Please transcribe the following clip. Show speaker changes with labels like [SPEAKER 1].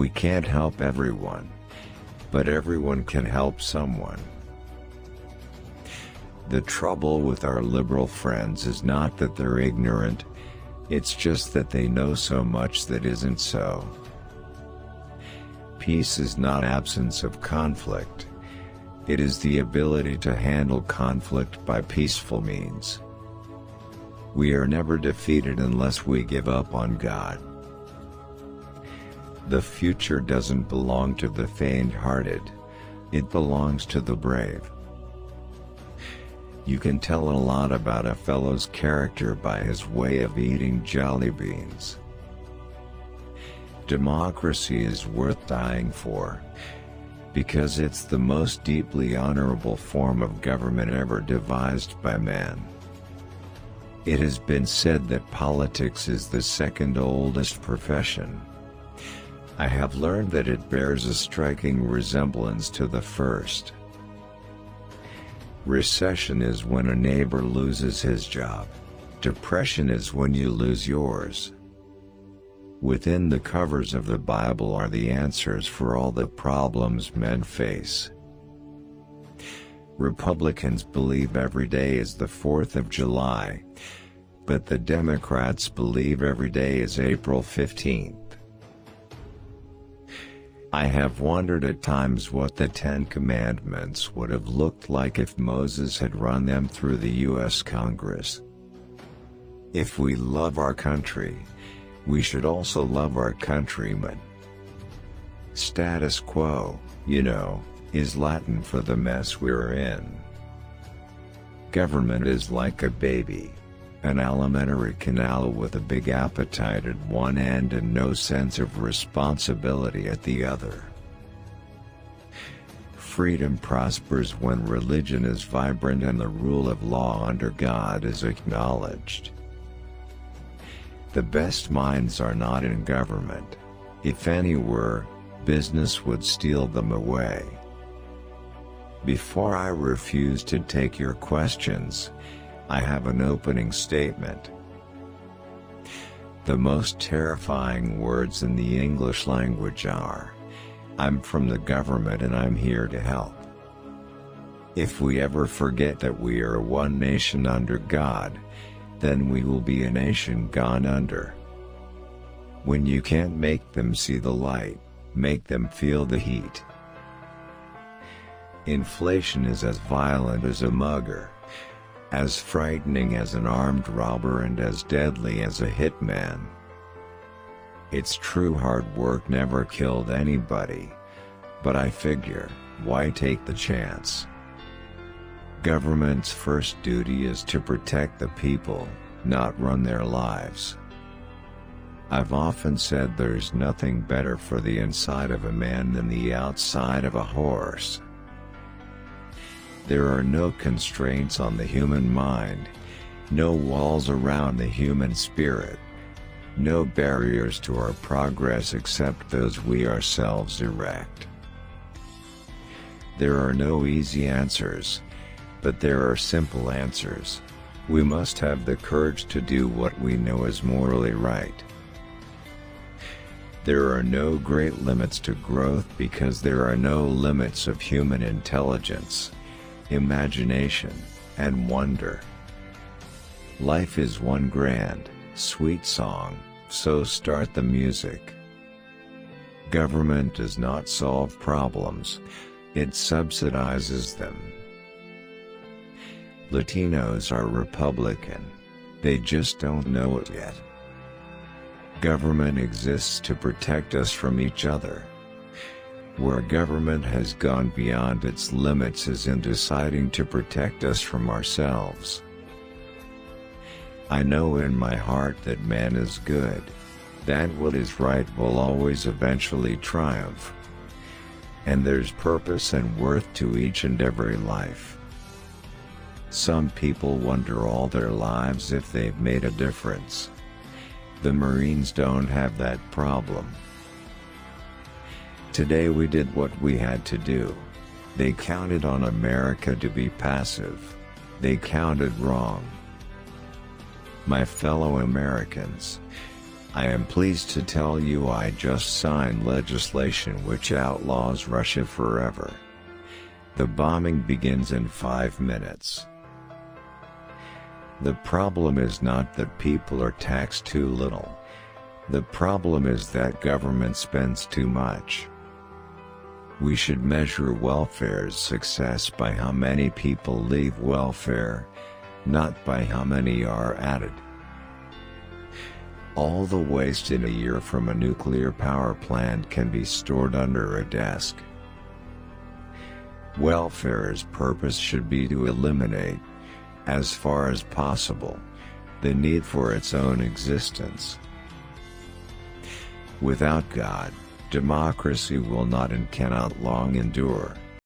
[SPEAKER 1] We can't help everyone, but everyone can help someone. The trouble with our liberal friends is not that they're ignorant, it's just that they know so much that isn't so. Peace is not absence of conflict. It is the ability to handle conflict by peaceful means. We are never defeated unless we give up on God. The future doesn't belong to the faint-hearted. It belongs to the brave. You can tell a lot about a fellow's character by his way of eating jellybeans. Democracy is worth dying for, because it's the most deeply honorable form of government ever devised by man. It has been said that politics is the second oldest profession. I have learned that it bears a striking resemblance to the first. Recession is when a neighbor loses his job. Depression is when you lose yours. Within the covers of the Bible are the answers for all the problems men face. Republicans believe every day is the 4th of July, but the Democrats believe every day is April 15th. I have wondered at times what the Ten Commandments would have looked like if Moses had run them through the U.S. Congress. If we love our country, we should also love our countrymen. Status quo, you know, is Latin for the mess we're in. Government is like a baby, an alimentary canal with a big appetite at one end and no sense of responsibility at the other. Freedom prospers when religion is vibrant and the rule of law under God is acknowledged. The best minds are not in government. If any were, business would steal them away. Before I refuse to take your questions, I have an opening statement. The most terrifying words in the English language are, "I'm from the government and I'm here to help." If we ever forget that we are one nation under God, then we will be a nation gone under. When you can't make them see the light, make them feel the heat. Inflation is as violent as a mugger, as frightening as an armed robber and as deadly as a hitman. It's true hard work never killed anybody, but I figure, why take the chance? Government's first duty is to protect the people, not run their lives. I've often said there's nothing better for the inside of a man than the outside of a horse. There are no constraints on the human mind, no walls around the human spirit, no barriers to our progress except those we ourselves erect. There are no easy answers, but there are simple answers. We must have the courage to do what we know is morally right. There are no great limits to growth because there are no limits of human intelligence, imagination, and wonder. Life is one grand, sweet song, so start the music. Government does not solve problems, it subsidizes them. Latinos are Republican, they just don't know it yet. Government exists to protect us from each other. Where government has gone beyond its limits is in deciding to protect us from ourselves. I know in my heart that man is good, that what is right will always eventually triumph. And there's purpose and worth to each and every life. Some people wonder all their lives if they've made a difference. The Marines don't have that problem. Today we did what we had to do. They counted on America to be passive. They counted wrong. My fellow Americans, I am pleased to tell you I just signed legislation which outlaws Russia forever. The bombing begins in 5 minutes. The problem is not that people are taxed too little. The problem is that government spends too much. We should measure welfare's success by how many people leave welfare, not by how many are added. All the waste in a year from a nuclear power plant can be stored under a desk. Welfare's purpose should be to eliminate, as far as possible, the need for its own existence. Without God, democracy will not and cannot long endure.